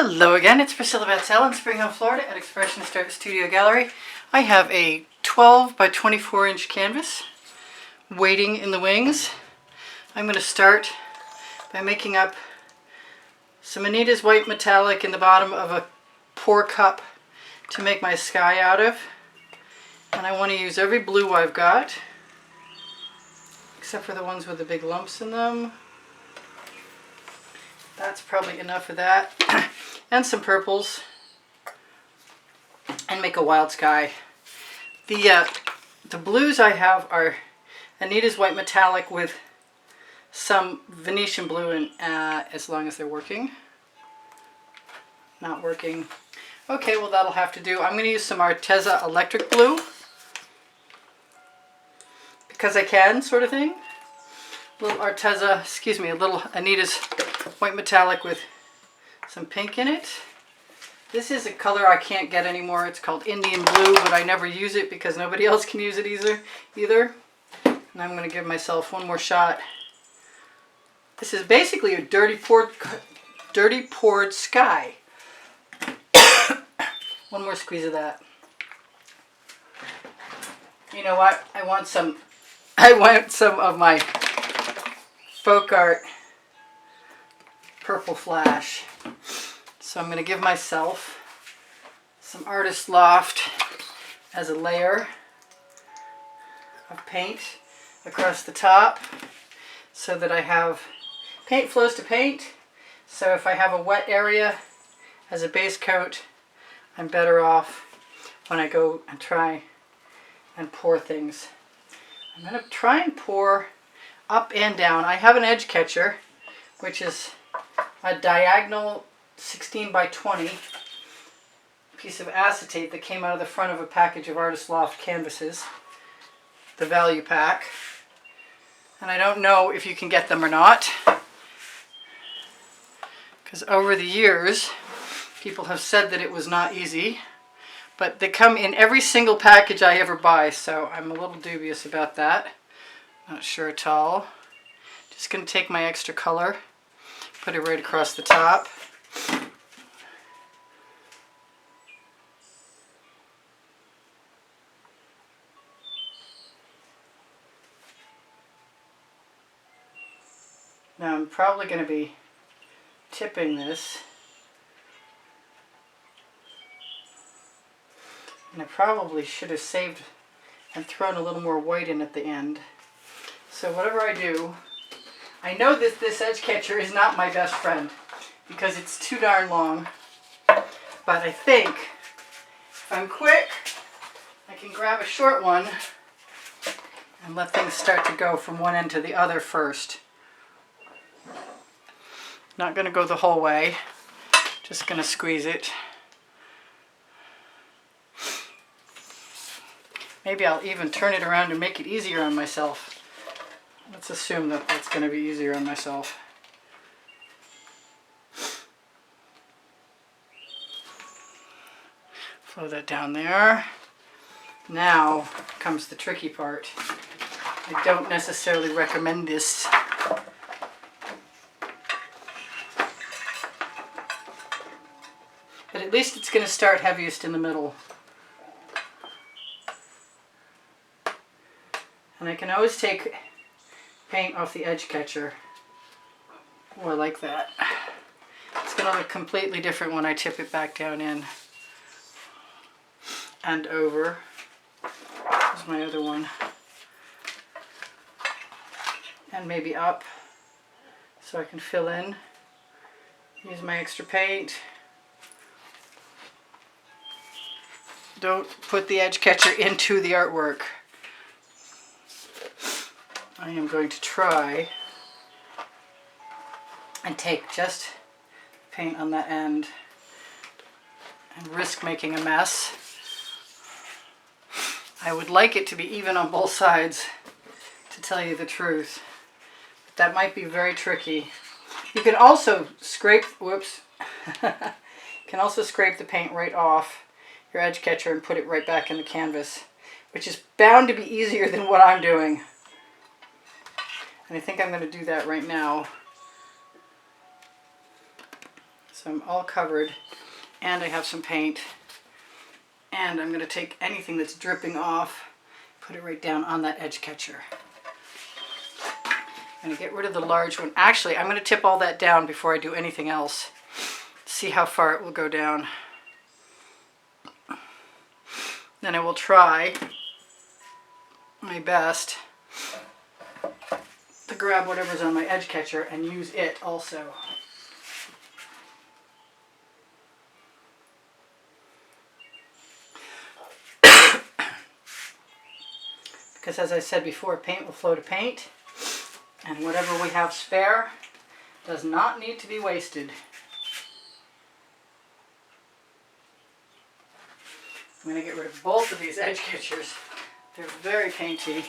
Hello again, it's Priscilla Batzell in Spring Hill, Florida at Expressionist Art Studio Gallery. I have a 12 by 24 inch canvas waiting in the wings. I'm going to start by making up some Anita's white metallic in the bottom of a pour cup to make my sky out of. And I want to use every blue I've got, except for the ones with the big lumps in them. That's probably enough of that. And some purples. And make a wild sky. The blues I have are Anita's white metallic with some Venetian blue in, as long as they're working. Not working. Okay, well that'll have to do. I'm going to use some Arteza electric blue. Because I can, sort of thing. A little Arteza, excuse me, a little Anita's white metallic with some pink in it. This is a color I can't get anymore. It's called Indian blue, but I never use it because nobody else can use it either. And I'm going to give myself one more shot. This is basically a dirty poured sky. One more squeeze of that. You know what? I want some of my folk art purple flash. So I'm going to give myself some Artist Loft as a layer of paint across the top so that I have paint flows to paint. So if I have a wet area as a base coat, I'm better off when I go and try and pour things. I'm going to try and pour up and down. I have an edge catcher, which is a diagonal 16 by 20 piece of acetate that came out of the front of a package of Artist Loft canvases, the value pack. And I don't know if you can get them or not, because over the years people have said that it was not easy, but they come in every single package I ever buy, so I'm a little dubious about that. Not sure at all. Just going to take my extra color, put it right across the top. Now I'm probably going to be tipping this. And I probably should have saved and thrown a little more white in at the end. So whatever I do, I know that this edge catcher is not my best friend because it's too darn long. But I think if I'm quick, I can grab a short one and let things start to go from one end to the other first. Not going to go the whole way, just going to squeeze it. Maybe I'll even turn it around and make it easier on myself. Let's assume that that's going to be easier on myself. Flow that down there. Now comes the tricky part. I don't necessarily recommend this. But at least it's going to start heaviest in the middle. And I can always take paint off the edge catcher. Oh, I like that. It's going to look completely different when I tip it back down in and over. Here's my other one. And maybe up so I can fill in. Use my extra paint. Don't put the edge catcher into the artwork. I am going to try and take just paint on that end and risk making a mess. I would like it to be even on both sides, to tell you the truth. But that might be very tricky. You can also scrape, whoops, can also scrape the paint right off your edge catcher and put it right back in the canvas, which is bound to be easier than what I'm doing. And I think I'm going to do that right now. So I'm all covered, and I have some paint. And I'm going to take anything that's dripping off, put it right down on that edge catcher. I'm going to get rid of the large one. Actually, I'm going to tip all that down before I do anything else. See how far it will go down. Then I will try my best to grab whatever's on my edge catcher and use it also. Because as I said before, paint will flow to paint, and whatever we have spare does not need to be wasted. I'm going to get rid of both of these edge catchers. They're very painty,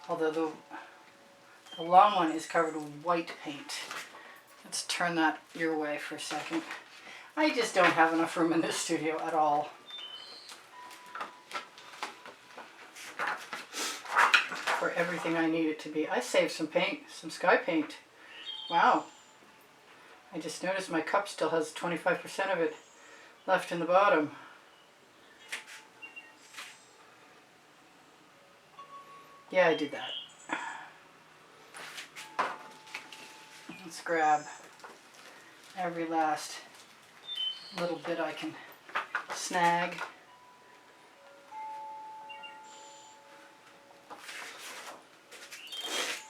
although the long one is covered with white paint. Let's turn that your way for a second. I just don't have enough room in this studio at all. For everything I need it to be. I saved some paint, some sky paint. Wow. I just noticed my cup still has 25% of it left in the bottom. Yeah, I did that. Let's grab every last little bit I can snag.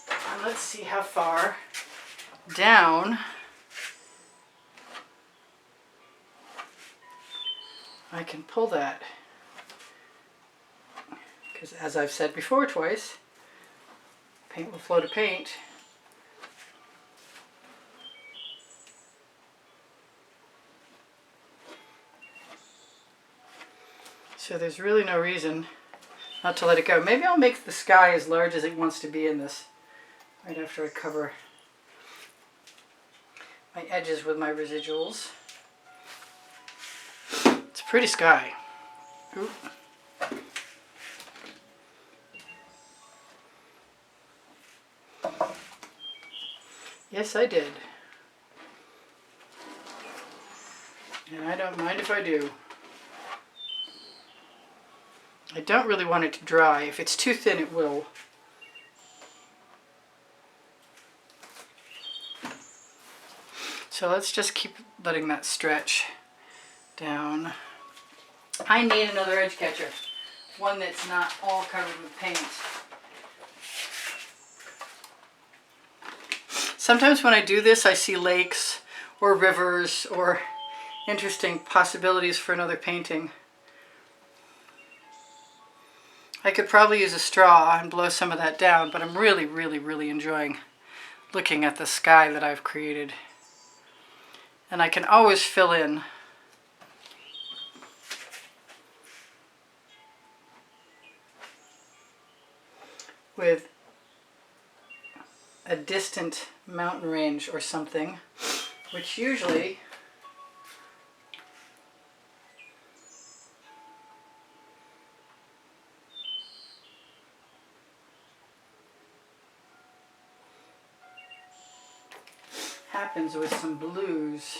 And let's see how far down I can pull that. Because as I've said before twice, paint will flow to paint. So there's really no reason not to let it go. Maybe I'll make the sky as large as it wants to be in this right after I cover my edges with my residuals. It's a pretty sky. Oop. Yes, I did. And I don't mind if I do. I don't really want it to dry. If it's too thin, it will. So let's just keep letting that stretch down. I need another edge catcher. One that's not all covered with paint. Sometimes when I do this, I see lakes or rivers or interesting possibilities for another painting. I could probably use a straw and blow some of that down, but I'm really, really, really enjoying looking at the sky that I've created. And I can always fill in with a distant mountain range or something, which usually happens with some blues.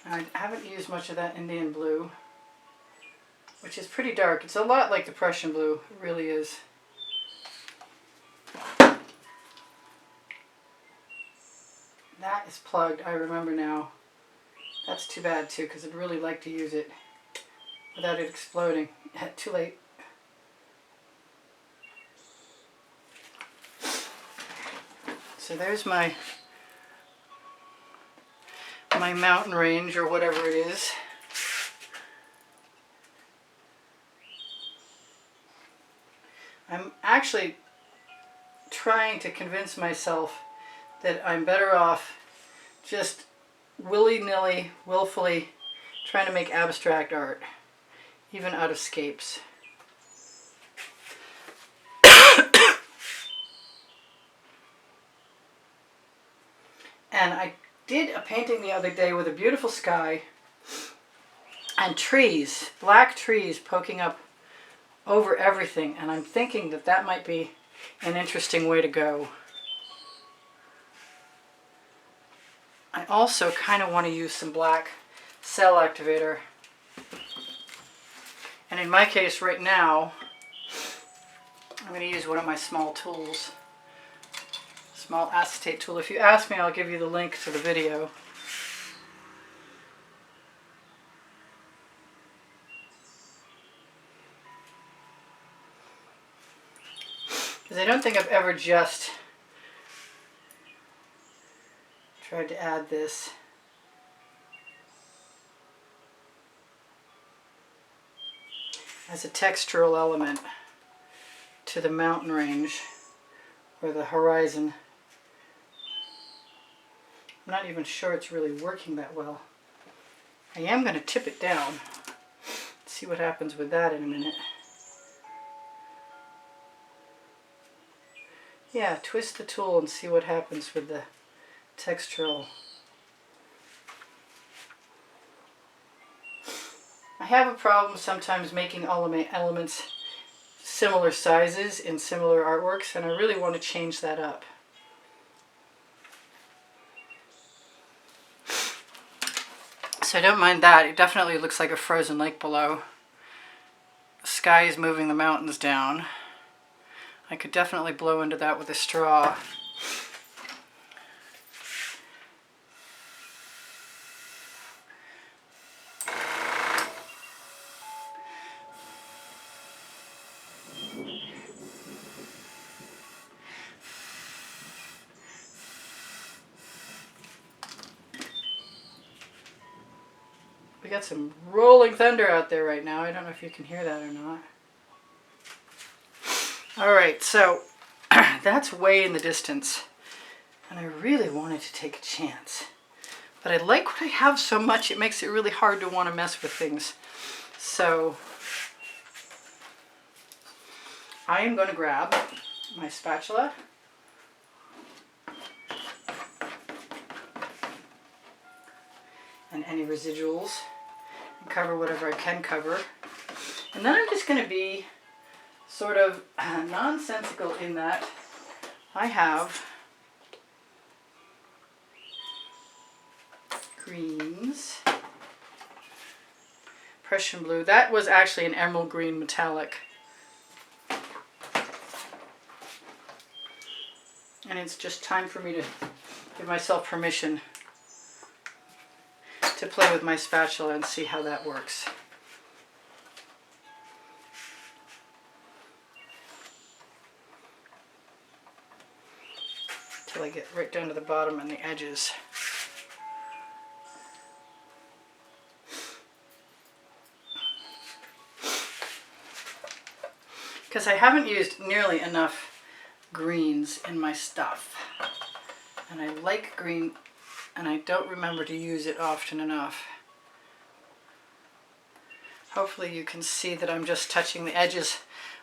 I haven't used much of that Indian blue, which is pretty dark. It's a lot like the Prussian blue, it really is. That is plugged, I remember now. That's too bad too, because I'd really like to use it without it exploding. Too late. So there's my mountain range or whatever it is. I'm actually trying to convince myself that I'm better off just willy-nilly, willfully trying to make abstract art, even out of scapes. And I did a painting the other day with a beautiful sky and trees, black trees poking up over everything, and I'm thinking that that might be an interesting way to go. I also kind of want to use some black cell activator. And in my case right now, I'm going to use one of my small tools. Small acetate tool. If you ask me, I'll give you the link to the video. Because I don't think I've ever just tried to add this. As a textural element to the mountain range or the horizon. I'm not even sure it's really working that well. I am going to tip it down. See what happens with that in a minute. Yeah, twist the tool and see what happens with the textural. I have a problem sometimes making elements similar sizes in similar artworks, and I really want to change that up. So I don't mind that. It definitely looks like a frozen lake below. The sky is moving the mountains down. I could definitely blow into that with a straw. We got some rolling thunder out there right now. I don't know if you can hear that or not. Alright, so that's way in the distance. And I really wanted to take a chance. But I like what I have so much, it makes it really hard to want to mess with things. So I am going to grab my spatula. And any residuals. And cover whatever I can cover. And then I'm just going to be sort of nonsensical in that I have greens, Prussian blue. That was actually an emerald green metallic. And it's just time for me to give myself permission to play with my spatula and see how that works. Till I get right down to the bottom and the edges. Because I haven't used nearly enough greens in my stuff. And I like green, and I don't remember to use it often enough. Hopefully you can see that I'm just touching the edges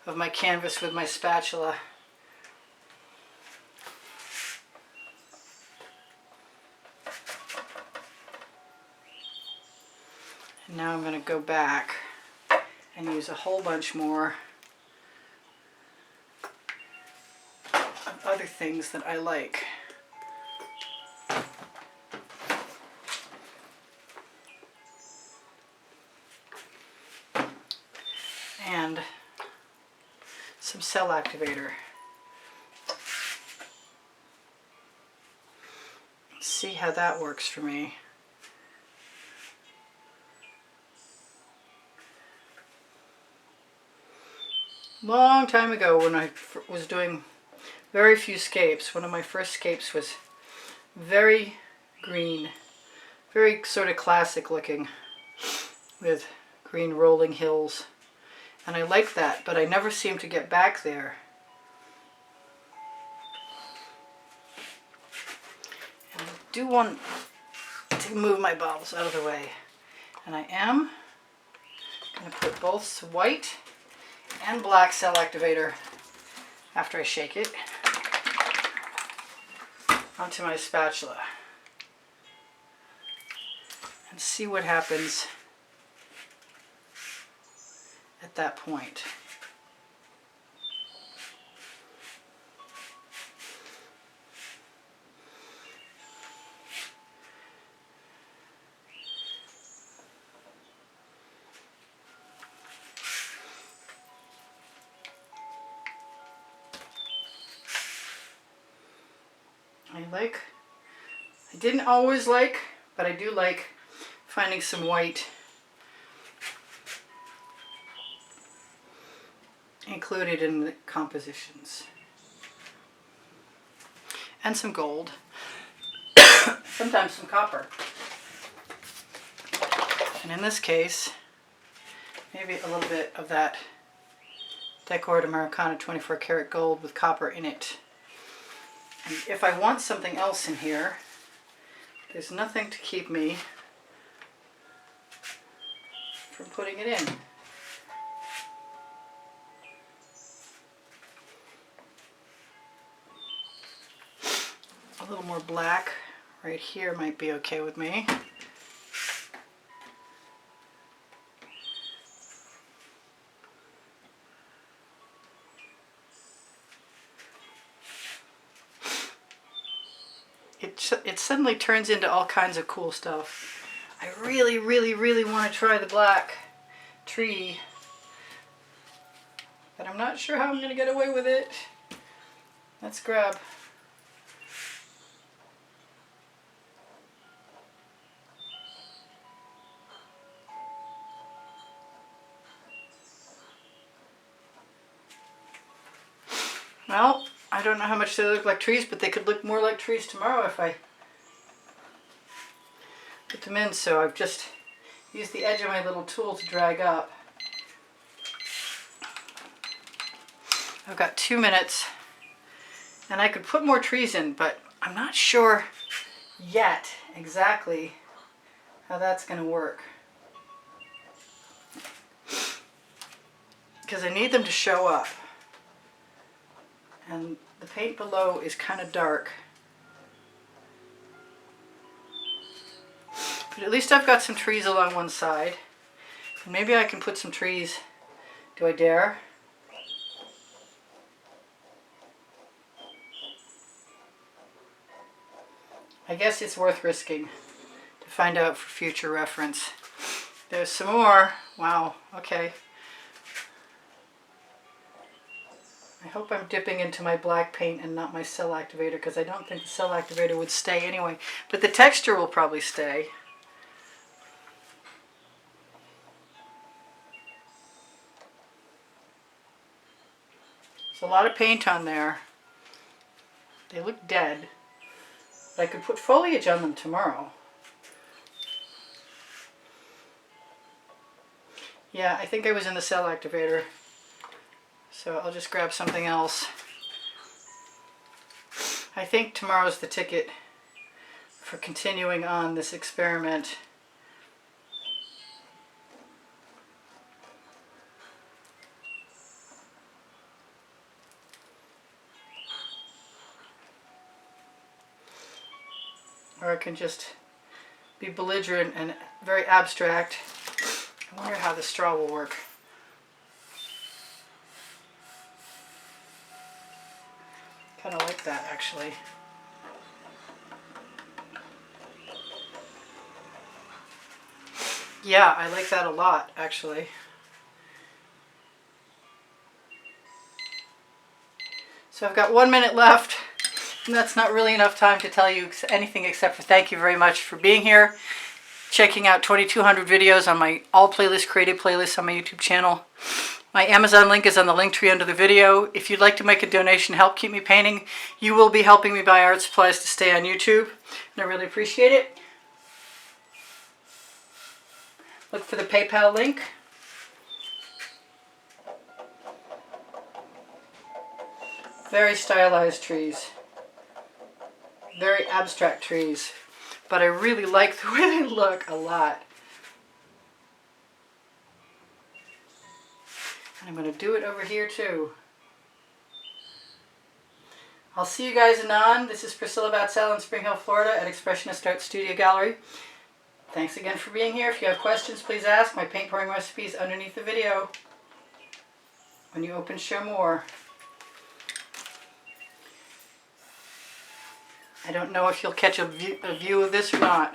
of my canvas with my spatula. And now I'm going to go back and use a whole bunch more of other things that I like. And some cell activator. See how that works for me. Long time ago when I was doing very few scapes, one of my first scapes was very green, very sort of classic looking with green rolling hills. And I like that, but I never seem to get back there. And I do want to move my bottles out of the way. And I am going to put both white and black cell activator, after I shake it, onto my spatula. And see what happens at that point. I didn't always like, but I do like finding some white included in the compositions. And some gold. Sometimes some copper. And in this case, maybe a little bit of that Decor Americana 24 karat gold with copper in it. And if I want something else in here, there's nothing to keep me from putting it in. A little more black right here might be okay with me. It suddenly turns into all kinds of cool stuff. I really, really, really want to try the black tree, but I'm not sure how I'm going to get away with it. Let's grab well, I don't know how much they look like trees, but they could look more like trees tomorrow if I put them in. So I've just used the edge of my little tool to drag up. I've got 2 minutes, and I could put more trees in, but I'm not sure yet exactly how that's going to work. Because I need them to show up. And the paint below is kind of dark. But at least I've got some trees along one side. And maybe I can put some trees. Do I dare? I guess it's worth risking to find out for future reference. There's some more. Wow, okay. I hope I'm dipping into my black paint and not my cell activator, because I don't think the cell activator would stay anyway. But the texture will probably stay. There's a lot of paint on there. They look dead. But I could put foliage on them tomorrow. Yeah, I think I was in the cell activator. So I'll just grab something else. I think tomorrow's the ticket for continuing on this experiment. Or I can just be belligerent and very abstract. I wonder how the straw will work. Kind of like that, actually. Yeah, I like that a lot, actually. So I've got 1 minute left, and that's not really enough time to tell you anything except for thank you very much for being here, checking out 2,200 videos on my all playlist created playlist on my YouTube channel. My Amazon link is on the link tree under the video. If you'd like to make a donation, help keep me painting, you will be helping me buy art supplies to stay on YouTube, and I really appreciate it. Look for the PayPal link. Very stylized trees. Very abstract trees. But I really like the way they look a lot. And I'm going to do it over here too. I'll see you guys anon. This is Priscilla Batzell in Spring Hill, Florida at Expressionist Art Studio Gallery. Thanks again for being here. If you have questions, please ask. My paint pouring recipe is underneath the video. When you open, show more. I don't know if you'll catch a view of this or not.